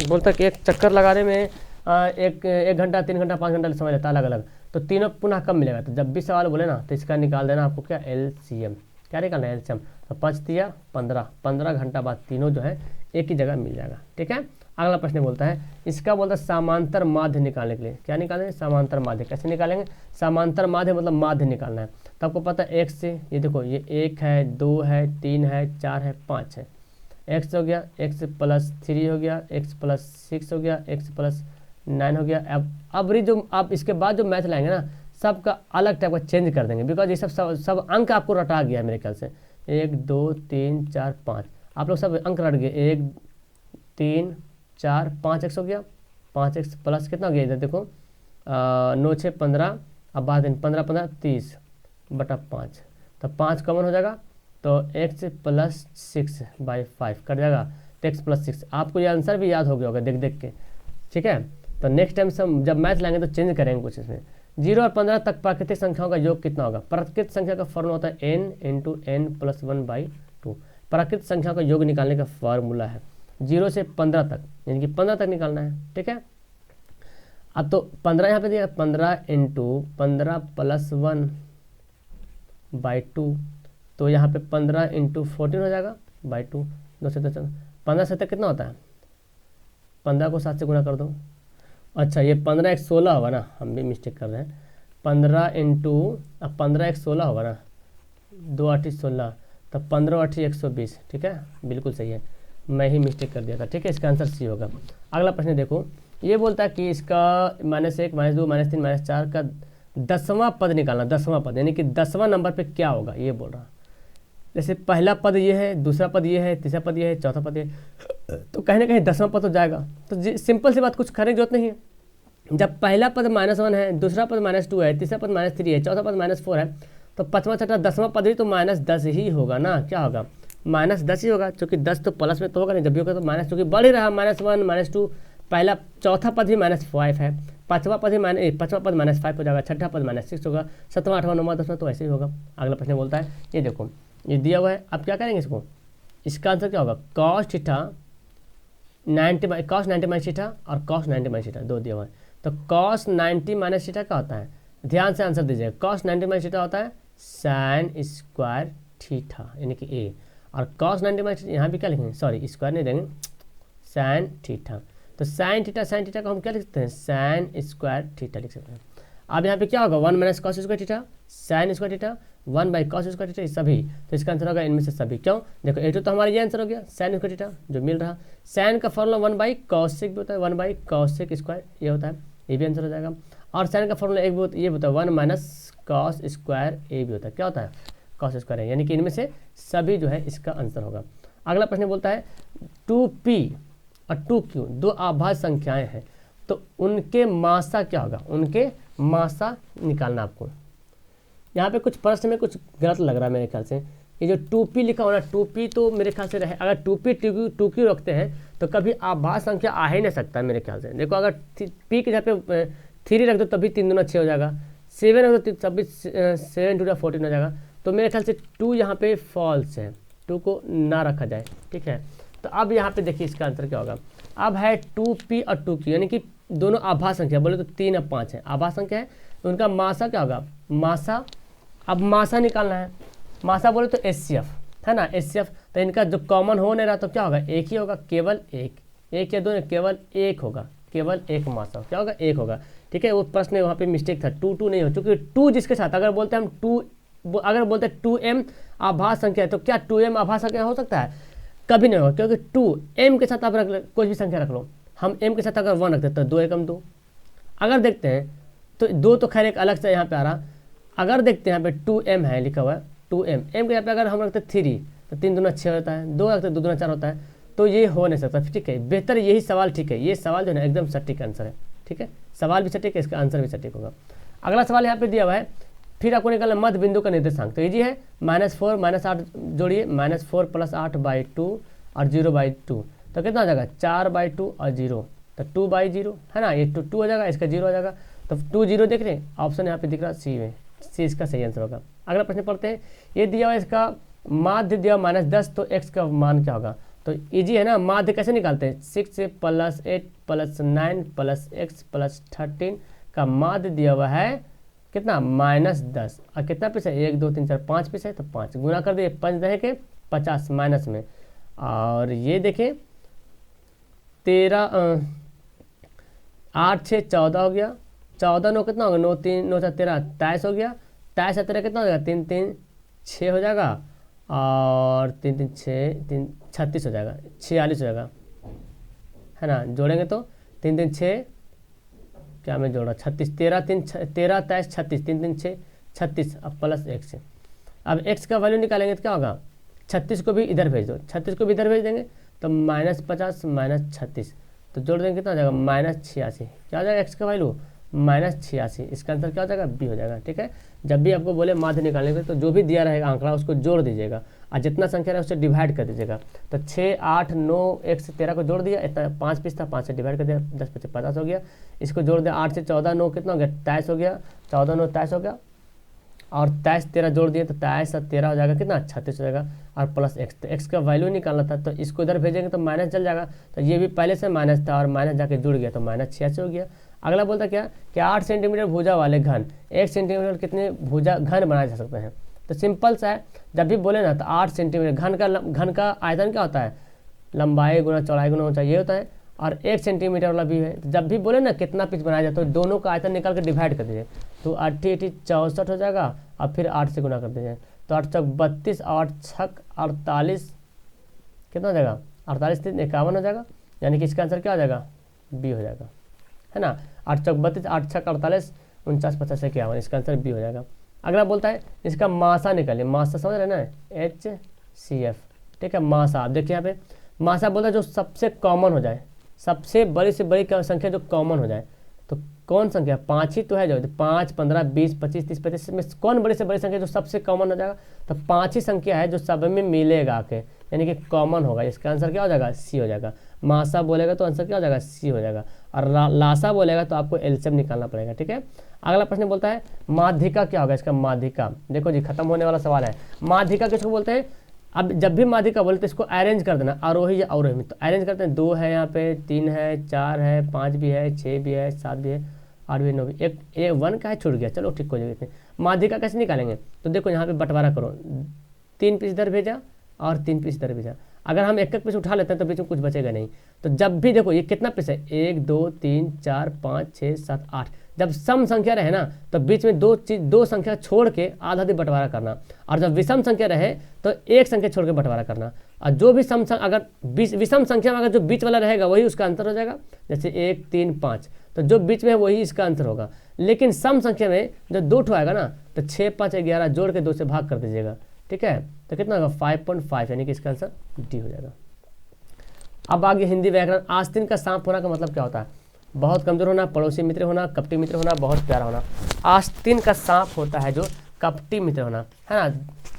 बोलता है कि एक चक्कर लगाने में एक घंटा 3 घंटा 5 घंटा समय लेता है अलग अलग, तो तीनों पुनः कब मिलेगा। तो जब भी सवाल बोले ना तो इसका निकाल देना आपको क्या, एलसीएम। क्या निकालना है, एलसीएम। तो 5 तिया 15, 15 घंटा बाद तीनों जो है एक ही जगह मिल जाएगा। ठीक है। अगला प्रश्न बोलता है इसका बोलता है समांतर माध्य निकालने के लिए, क्या निकालेंगे, समांतर माध्य। कैसे निकालेंगे, समांतर माध्य मतलब माध्य निकालना है। तो आपको पता है x से, ये देखो ये 1 है 2 है 3 है 4 है 5 है, x हो गया, x + 3 हो गया, x + 6 हो गया, x + 9 हो गया। अब जो आप इसके बाद जो मैथ लाएंगे ना, सबका अलग टाइप का चेंज कर देंगे, बिकॉज ये सब अंक आपको रटा गया है मेरे ख्याल से। 1 2 3 4 5 आप लोग सब अंक रट गए, 1 3 4 5x हो गया, 5x प्लस कितना हो गया इधर देखो 9 6 15, अब बाद 15 15 30/5, तो 5 कॉमन हो जाएगा, तो x + 6/5 कट जाएगा, तो x + 6। आपको ये आंसर भी याद हो गया होगा देख देख के। ठीक है, तो नेक्स्ट टाइम से जब मैथ लाएंगे तो चेंज करेंगे कुछ इसमें। 0 और 15 तक प्राकृतिक संख्याओं का योग कितना होगा। प्राकृतिक संख्या का फॉर्मूला होता है n × n + 1/2। प्राकृतिक संख्या का योग निकालने का फॉर्मूला है 0 से 15 तक, यानी कि 15 तक निकालना है। ठीक है, अब तो 15 यहाँ पे दिया, 15 × 15 + 1/2, तो यहाँ पे 15 × 14 हो जाएगा /2, 2 से 10, 15 से तक कितना होता है 15 को 7 से गुना कर दो। अच्छा ये 15 एक 16 होगा ना, हम भी मिस्टेक कर रहे हैं। 15 इंटू, अब 15 एक 16 होगा ना, 2 8 16, तब 15 8 120। ठीक है, बिल्कुल सही है, मैं ही मिस्टेक कर दिया था। ठीक है, इसका आंसर सी होगा। अगला प्रश्न देखो, ये बोलता है कि इसका -1 -2 -3 -4 का 10वां पद निकालना। 10वां पद यानी कि 10वां नंबर पे क्या होगा ये बोल रहा। जैसे पहला पद ये है, दूसरा पद ये है, तीसरा पद ये है, चौथा पद ये है, तो कहीं ना कहीं 10वां पद तो जाएगा। तो सिंपल सी बात, कुछ करने की जरूरत नहीं है। जब पहला पद -1 है, दूसरा पद -2 है, तीसरा पद -3 है, चौथा पद -4 है, तो 5वां 6वां 10वां पद भी तो -10 ही होगा ना। क्या होगा? -10 ही होगा, क्योंकि 10 तो प्लस में तो होगा नहीं, जब भी होगा तो माइनस, क्योंकि बढ़ ही रहा, -1 -2, पहला चौथा पद भी -5 है, पाँचवा पद भी पाँचवा पद -5 हो जाएगा, छठा पद -6 होगा, 7वां 8वां 9वां 10वां तो ऐसे ही होगा। अगला प्रश्न बोलता है, ये देखो ये दिया हुआ है, अब क्या करेंगे इसको, इसका आंसर क्या होगा, cos theta 90 cos 90 minus theta और cos 90 माइनस थीटा दो दिया हुआ है। तो cos 90 माइनस थीटा क्या होता है, ध्यान से आंसर दीजिए। cos 90 माइनस थीटा होता है sin स्क्वायर थीटा यानी कि ए, और cos 90 माइनस यहाँ भी क्या लिखेंगे, सॉरी स्क्वायर नहीं देंगे, sin थीटा। तो sin थीटा को हम क्या लिख सकते हैं, sin स्क्वायर थीटा लिख सकते हैं। अब यहाँ पे क्या होगा, 1 minus cos square theta, sin square theta, 1 by cos square theta, सभी। तो इसका आंसर होगा इनमें से सभी। क्यों, देखो A2 तो हमारा ये आंसर हो गया, sin स्क्वायर थीटा जो मिल रहा। sin का फॉर्मूला 1 बाई कॉसेक भी होता है, 1 बाई कॉसेक स्क्वायर ये होता है, ये भी आंसर हो जाएगा। और sin का फॉर्मूला एक भी ये होता है 1 माइनस कॉस स्क्वायर ए भी होता है, क्या होता है, कॉस स्क्वायर है, यानी कि इनमें से सभी जो है इसका आंसर होगा। अगला प्रश्न बोलता है 2p और 2q दो आभाज्य संख्याएं हैं, तो उनके मासा क्या होगा, उनके मासा निकालना आपको। यहाँ पे कुछ प्रश्न में कुछ गलत लग रहा है मेरे ख्याल से, ये जो 2p लिखा हो ना, 2p तो मेरे ख्याल से रहे, अगर 2p 2q रखते हैं तो कभी आभाज्य संख्या आ ही नहीं सकता मेरे ख्याल से। देखो अगर p के जगह पे 3 रख दो तभी 3 दूना 6 हो जाएगा, 7 रख दो तभी 7 2 14 हो जाएगा। तो मेरे ख्याल से 2 यहाँ पे फॉल्स है, 2 को ना रखा जाए। ठीक है, तो अब यहाँ पे देखिए इसका आंसर क्या होगा। अब है 2p और 2q यानी कि दोनों आभाज्य संख्या, बोले तो 3 और 5 है, आभाज्य संख्या है, तो उनका मासा क्या होगा, मासा। अब मासा निकालना है, मासा बोले तो HCF है ना, HCF। तो इनका जो कॉमन हो नहीं रहा तो क्या होगा, एक ही होगा, केवल एक या दो, केवल एक होगा, केवल एक मासा क्या होगा, एक होगा। ठीक है, वो प्रश्न वहाँ पे मिस्टेक था, 2 नहीं हो, चूँकि 2 जिसके साथ अगर बोलते हैं हम 2, अगर बोलते हैं 2m आभाज्य संख्या है, तो क्या 2m आभाज्य संख्या हो सकता है, कभी नहीं होगा, क्योंकि 2m के साथ आप रख कोई भी संख्या रख लो। हम m के साथ अगर 1 रख देते हैं, 2 एकम 2। अगर देखते हैं तो 2 तो खैर एक अलग से यहाँ पे आ रहा, अगर देखते हैं यहाँ पे 2m है लिखा हुआ है, 2m, m के यहाँ पे अगर हम रखते 3 तो 3 दूना 6 होता है, 2 रखते 2 दूना 4 होता है, तो ये हो नहीं सकता। ठीक है, बेहतर यही सवाल, ठीक है, ये सवाल जो है ना एकदम सटीक आंसर है। ठीक है, सवाल भी सटीक है, इसका आंसर भी सटीक होगा। अगला सवाल यहाँ पे दिया हुआ है, फिर आपको निकालना मध्य बिंदु का निर्देशांक। तो इजी है, -4 -8 जोड़िए, -4 + 8/2 और 0/2, तो कितना हो जाएगा, 4/2 और 0, तो 2/0 है ना, ये 2 हो जाएगा, इसका 0 हो जाएगा। तो 2 0 देख रहे हैं, ऑप्शन यहाँ पे दिख रहा है सी में, सी इसका सही आंसर होगा। अगला प्रश्न पढ़ते हैं, ये दिया हुआ इसका माध्य दिया -10, तो x का मान क्या होगा। तो इजी है ना, माध्य कैसे निकालते हैं, 6 + 8 + 9 + x + 13 का माध्य दिया हुआ है कितना, -10, और कितना पीस है, 1 2 3 4 5 पीस है, तो 5 गुना कर दिए, 5 दहे के 50 माइनस में, और ये देखें 13 8 6 14 हो गया, 14 9 कितना होगा, 9 3 9 4 13 23 हो गया, 23 13 कितना हो जाएगा, 3 3 6 हो जाएगा, और 3 3 6 3 36 हो जाएगा, 46 हो जाएगा है ना। जोड़ेंगे तो 3 3 6, क्या मैं जोड़ रहा, 36, 13 3 13 23 36, 3 3 6 36, अब प्लस x है। अब x का वैल्यू निकालेंगे तो क्या होगा, 36 को भी इधर भेज दो, 36 को भी इधर भेज देंगे तो -50 -36, तो जोड़ देंगे कितना हो जाएगा, -86, क्या हो जाएगा x का वैल्यू, -86। इसका आंसर क्या हो जाएगा, बी हो जाएगा। ठीक है, जब भी आपको बोले माध्य निकालने के तो जो भी दिया रहेगा आंकड़ा उसको जोड़ दीजिएगा, और जितना संख्या है उससे डिवाइड कर दीजिएगा। तो 6 8 9 1 से 13 को जोड़ दिया, इतना 5 पीस था, 5 से डिवाइड कर दिया, 10 × 5 = 50 हो गया। इसको जोड़ दिया, 8 से 14 9 कितना हो गया, 23 हो गया, 14 9 23 हो गया, और 23 13 जोड़ दिए तो 23 और 13 हो जाएगा कितना, 36 हो जाएगा, और प्लस x। तो x का वैल्यू निकालना था, तो इसको इधर भेजेंगे तो माइनस चल जाएगा, तो ये भी पहले से माइनस था और माइनस जाके जुड़ गया, तो -86 हो गया। अगला बोलता क्या कि 8 सेंटीमीटर भुजा वाले घन 1 सेंटीमीटर कितने भुजा घन बनाए जा सकते हैं। तो सिंपल सा है, जब भी बोले ना तो 8 सेंटीमीटर घन का आयतन क्या होता है, लंबाई गुना चौड़ाई गुना ऊंचाई ये होता है, और 1 सेंटीमीटर वाला भी है। तो जब भी बोले ना कितना पिच बनाया जाए तो दोनों का आयतन निकाल कर डिवाइड कर दीजिए, तो 8 64 हो जाएगा और फिर 8 से गुना कर दीजिए, तो 8 चौक 32, 8 छक 48, कितना हो जाएगा 48 3 51 हो जाएगा, यानी कि इसका आंसर क्या हो जाएगा बी हो जाएगा, है ना। 8 चौक 32, 8 छक 48, 49 50 51, इसका आंसर बी हो जाएगा। अगला बोलता है इसका मासा निकालिए, मासा समझ रहे ना, HCF, ठीक है। मासा आप देखिए यहाँ पे मासा बोलता है जो सबसे कॉमन हो जाए, सबसे बड़ी से बड़ी संख्या जो कॉमन हो जाए, तो कौन संख्या 5 ही तो है, जो 5 15 20 25 30 35 में कौन बड़ी से बड़ी संख्या जो सबसे कॉमन हो जाएगा, तो 5 ही संख्या है जो सब में मिलेगा आके, यानी कि कॉमन होगा। इसका आंसर क्या हो जाएगा सी हो जाएगा। मासा बोलेगा तो आंसर क्या हो जाएगा सी हो जाएगा, और लासा बोलेगा तो आपको एलसीएम निकालना पड़ेगा, ठीक है। अगला प्रश्न बोलता है माध्यिका क्या होगा, इसका माध्यिका देखो जी खत्म होने वाला सवाल है। माध्यिका किसको बोलते हैं, अब जब भी माध्यिका बोलते हैं इसको अरेंज कर देना, आरोही या अवरोही में, तो अरेंज करते हैं 2 है यहाँ पे, 3 है, 4 है, 5 भी है, 6 भी है, 7 भी है, 8 भी, 9 भी, एक 1 का है छूट गया, चलो ठीक हो जाएगा। इसमें माध्यिका कैसे निकालेंगे, तो देखो यहाँ पे बंटवारा करो, 3 पीस इधर भेजा और 3 पीस इधर भेजा। अगर हम एक पीस उठा लेते हैं तो बीच में कुछ बचेगा नहीं। तो जब भी देखो ये कितना पीस है, 1 2 3 4 5 6 7 8, जब सम संख्या रहे ना तो बीच में दो संख्या छोड़ के आधा आधी बंटवारा करना, और जब विषम संख्या रहे तो एक संख्या छोड़ के बंटवारा करना। और जो भी अगर विषम संख्या में अगर जो बीच वाला रहेगा वही उसका आंसर हो जाएगा, जैसे 1 3 5, तो जो बीच में है वही इसका आंसर होगा। लेकिन सम संख्या में जो 2 ठो आएगा ना तो 6 5 11 जोड़ के 2 से भाग कर दीजिएगा, ठीक है। तो कितना होगा 5.5, यानी कि इसका आंसर डी हो जाएगा। अब आगे हिंदी व्याकरण। आस्तीन का सांप होना का मतलब क्या होता है, बहुत कमजोर होना, पड़ोसी मित्र होना, कपटी मित्र होना, बहुत प्यारा होना। आस्तीन का सांप होता है जो कपटी मित्र होना, है ना,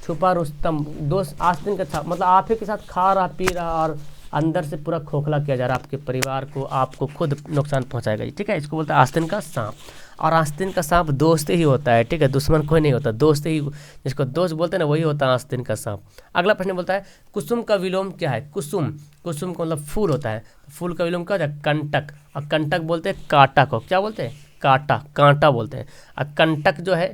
छुपा रुस्तम दोस्त। आस्तीन का सांप मतलब आप ही के साथ खा रहा पी रहा और अंदर से पूरा खोखला किया जा रहा है, आपके परिवार को, आपको खुद नुकसान पहुंचाएगा, ठीक है। इसको बोलता है आस्तीन का सांप। और आस्तीन का सांप दोस्त ही होता है, ठीक है, दुश्मन कोई नहीं होता, दोस्त ही, जिसको दोस्त बोलते हैं ना वही होता है आस्तीन का सांप। अगला प्रश्न बोलता है कुसुम का विलोम क्या है। कुसुम का मतलब फूल होता है, फूल का विलोम क्या होता है कंटक, और कंटक बोलते हैं कांटा को, क्या बोलते हैं कांटा बोलते हैं। और कंटक जो है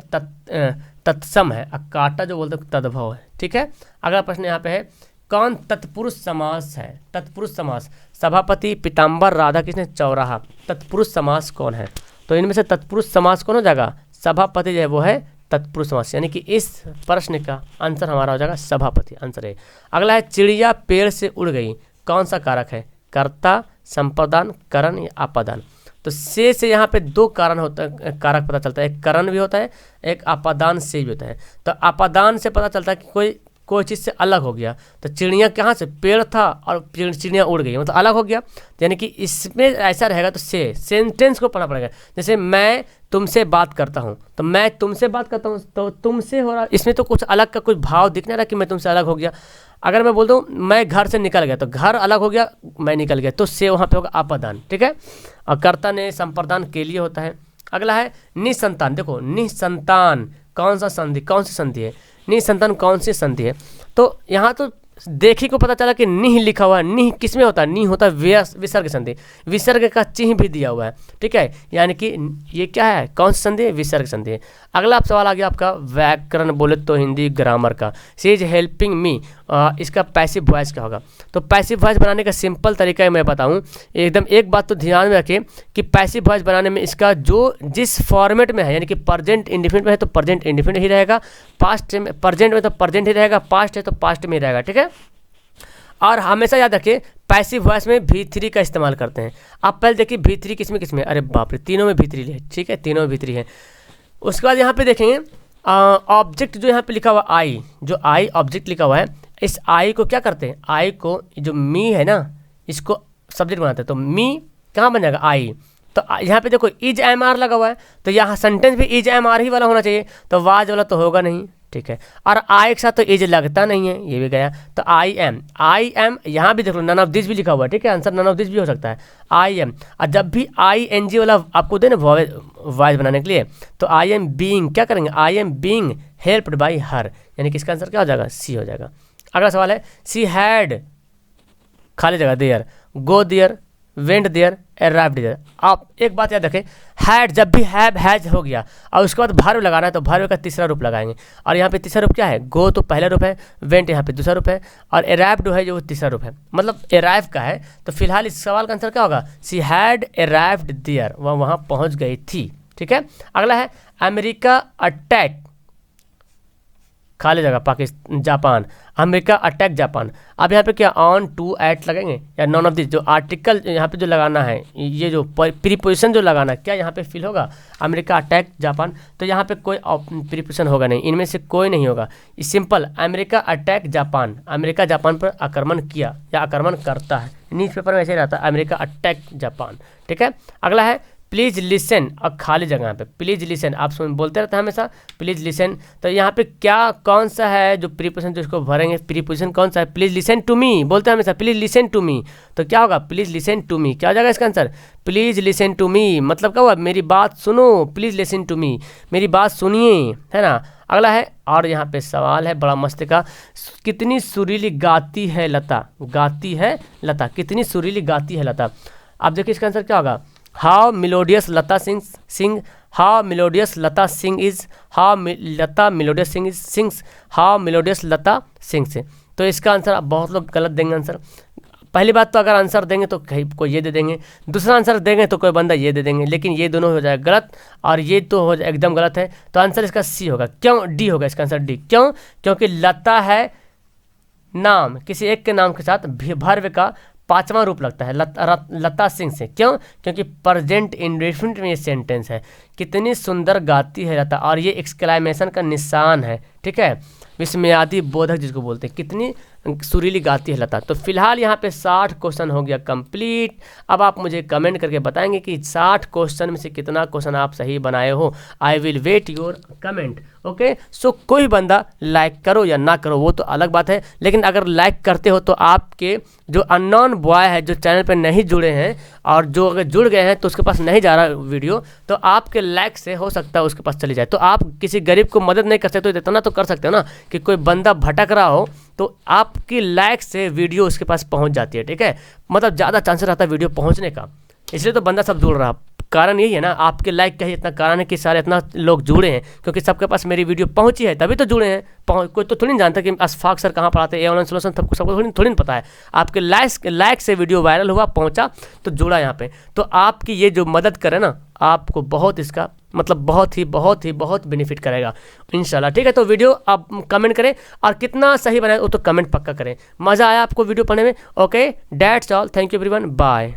तत्सम है, और कांटा जो बोलते हैं तद्भव है, ठीक है। अगला प्रश्न यहाँ पे है कौन तत्पुरुष समास है। तत्पुरुष समास सभापति, पीताम्बर, राधाकृष्ण, चौराहा, तत्पुरुष समास कौन है। तो इनमें से तत्पुरुष समास कौन हो जाएगा, सभापति जो है वो है तत्पुरुष समास, यानी कि इस प्रश्न का आंसर हमारा हो जाएगा सभापति, आंसर है। अगला है चिड़िया पेड़ से उड़ गई, कौन सा कारक है, कर्ता, संपादान, करण या आपादान। तो से यहाँ पे 2 कारण होता है, कारक पता चलता है, एक करण भी होता है, एक आपादान से भी होता है। तो आपादान से पता चलता है कि कोई चीज़ से अलग हो गया, तो चिड़िया कहाँ से, पेड़ था और चिड़िया उड़ गई, मतलब अलग हो गया, यानी कि इसमें ऐसा रहेगा। तो सेंटेंस को पढ़ना पड़ेगा, जैसे मैं तुमसे बात करता हूँ, तो मैं तुमसे बात करता हूँ तो तुमसे हो रहा, इसमें तो कुछ अलग का कुछ भाव दिख नहीं रहा कि मैं तुमसे अलग हो गया। अगर मैं बोलता हूँ मैं घर से निकल गया, तो घर अलग हो गया, मैं निकल गया, तो से वहाँ पे होगा आपादान, ठीक है। और कर्ता ने संप्रदान के लिए होता है। अगला है निसंतान। देखो निसंतान कौन सी संधि है, निसंतान कौन सी संधि है। तो यहाँ तो देखी को पता चला कि निह लिखा हुआ है, निह किस में होता है, निह होता है विसर्ग संधि, विसर्ग का चिन्ह भी दिया हुआ है, ठीक है, यानी कि ये क्या है, कौन सी संधि है, विसर्ग संधि है। अगला सवाल आ गया आपका व्याकरण बोले तो हिंदी ग्रामर का। शी इज हेल्पिंग मी, इसका पैसिव वॉइस क्या होगा। तो पैसिव वॉइस बनाने का सिंपल तरीका है मैं बताऊं एकदम, एक बात तो ध्यान में रखें कि पैसिव वॉइस बनाने में इसका जो जिस फॉर्मेट में है, यानी कि प्रेजेंट इंडिफिनिट में है तो प्रेजेंट इंडिफिनिट ही रहेगा, पास्ट में प्रेजेंट में तो प्रेजेंट ही रहेगा, पास्ट है तो पास्ट में ही रहेगा, ठीक है। और हमेशा याद रखिए पैसिव वॉइस में V3 का इस्तेमाल करते हैं। आप पहले देखिए V3 किसमें, अरे बाप रे, तीनों में V3 है, ठीक है, तीनों में V3 है। उसके बाद यहाँ पे देखेंगे ऑब्जेक्ट जो यहाँ पे लिखा हुआ आई, जो आई ऑब्जेक्ट लिखा हुआ है, इस आई को क्या करते हैं, आई को जो मी है ना इसको सब्जेक्ट बनाते हैं, तो मी कहाँ बन जाएगा आई। तो यहाँ पे देखो इज एम आर लगा हुआ है, तो यहाँ सेंटेंस भी इज एम आर ही वाला होना चाहिए, तो वाज वाला तो होगा नहीं, ठीक है। और आई के साथ तो इज लगता नहीं है, ये भी गया। तो आई एम यहाँ भी देख लो नन ऑफ दिस भी लिखा हुआ है, ठीक है, आंसर नन ऑफ दिस भी हो सकता है, आई एम। और जब भी आई एन जी वाला आपको दे ना वॉइस बनाने के लिए, तो आई एम बीइंग क्या करेंगे, I am being helped by her, यानी कि इसका आंसर क्या हो जाएगा, सी हो जाएगा। अगला सवाल है सी हैड खाली जगह there, go there, went there, arrived there. आप एक बात याद रखें, हैड जब भी हैव हैज हो गया और उसके बाद भार्व लगाना है तो भार्व का तीसरा रूप लगाएंगे। और यहाँ पे तीसरा रूप क्या है, गो तो पहला रूप है, वेंट यहाँ पे दूसरा रूप है, और अराइव्ड है जो तीसरा रूप है, मतलब अराइव का है। तो फिलहाल इस सवाल का आंसर क्या होगा, शी हैड अराइव्ड देयर, वह वहाँ पहुँच गई थी। ठीक है, अगला है अमेरिका अटैक, खाली जगह Pakistan Japan, America attack Japan. अब यहाँ पे क्या ऑन, टू, एट लगेंगे या नॉन ऑफ दिस, जो आर्टिकल यहाँ पे जो लगाना है, ये जो प्रीपोजिशन जो लगाना है, क्या यहाँ पे फिल होगा, अमेरिका अटैक जापान। तो यहाँ पे कोई प्रीपोजिशन होगा नहीं, इनमें से कोई नहीं होगा। Simple, America attack Japan, America Japan पर आक्रमण किया या आक्रमण करता है। न्यूज़ पेपर में ऐसे ही रहता है, अमेरिका अटैक जापान। ठीक है, अगला है प्लीज़ लिसन, और खाली जगह पे प्लीज़ लिसन, आप बोलते रहते हैं हमेशा प्लीज़ लिसन। तो यहाँ पे क्या कौन सा है जो प्रीपोजिशन जिसको भरेंगे, प्रीपोजिशन कौन सा है, प्लीज़ लिसन टू मी, बोलते हैं हमेशा प्लीज़ लिसन टू मी। तो क्या होगा, प्लीज़ लिसन टू मी, क्या हो जाएगा इसका answer, please listen to me, मतलब क्या हुआ, मेरी बात सुनो, प्लीज़ लिसन टू मी, मेरी बात सुनिए, है ना। अगला है, और यहाँ पे सवाल है बड़ा मस्त का, कितनी सुरीली गाती है लता, गाती है लता, कितनी सुरीली गाती है लता। अब देखिए इसका आंसर क्या होगा, how melodious Lata sing, how melodious Lata sing is, how Lata melodious sing is sings, how melodious Lata sings. तो इसका आंसर आप बहुत लोग गलत देंगे आंसर। पहली बात तो अगर आंसर देंगे तो कहीं कोई ये दे देंगे, दूसरा आंसर देंगे तो कोई बंदा ये दे देंगे, लेकिन ये दोनों हो जाए गलत और ये तो हो जाए एकदम गलत है। तो आंसर इसका सी होगा, क्यों, डी होगा इसका आंसर, डी। क्यों, क्योंकि लता है नाम, किसी एक के नाम के साथ भर्व का पांचवां रूप लगता है, लता सिंह से। क्यों, क्योंकि प्रेजेंट इंडेफिनिट में ये सेंटेंस है, कितनी सुंदर गाती है लता, और ये एक्सक्लेमेशन का निशान है। ठीक है, विस्मयादि बोधक जिसको बोलते हैं, कितनी सुरीली गाती है लता। तो फिलहाल यहाँ पे 60 क्वेश्चन हो गया कंप्लीट। अब आप मुझे कमेंट करके बताएंगे कि 60 क्वेश्चन में से कितना क्वेश्चन आप सही बनाए हो। I will wait your comment. Okay, so कोई बंदा लाइक करो या ना करो वो तो अलग बात है, लेकिन अगर लाइक करते हो तो आपके जो अननोन बॉय है, जो चैनल पर नहीं जुड़े हैं और जो अगर जुड़ गए हैं तो उसके पास नहीं जा रहा वीडियो, तो आपके लाइक से हो सकता है उसके पास चली जाए। तो आप किसी गरीब को मदद नहीं कर सकते तो इतना तो कर सकते हो ना कि कोई बंदा भटक रहा हो तो आपकी लाइक से वीडियो उसके पास पहुंच जाती है। ठीक है, मतलब ज़्यादा चांसेस रहता है वीडियो पहुंचने का, इसलिए तो बंदा सब जुड़ रहा। कारण यही है ना, आपके लाइक का ही इतना कारण है कि सारे इतना लोग जुड़े हैं, क्योंकि सबके पास मेरी वीडियो पहुंची है तभी तो जुड़े हैं। कोई तो थोड़ी नहीं जानता कि अशफाक सर कहाँ पढ़ाते हैं, ऑनलाइन सोल्यूशन सबको थोड़ी नहीं पता है। आपके लाइक से वीडियो वायरल हुआ, पहुंचा तो जुड़ा यहाँ पे। तो आपकी ये जो मदद करे ना, आपको बहुत इसका मतलब बहुत बेनिफिट करेगा इंशाल्लाह। ठीक है, तो वीडियो आप कमेंट करें और कितना सही बनाए वो तो कमेंट पक्का करें। मज़ा आया आपको वीडियो पढ़ने में? Okay, that's all, thank you everyone, bye.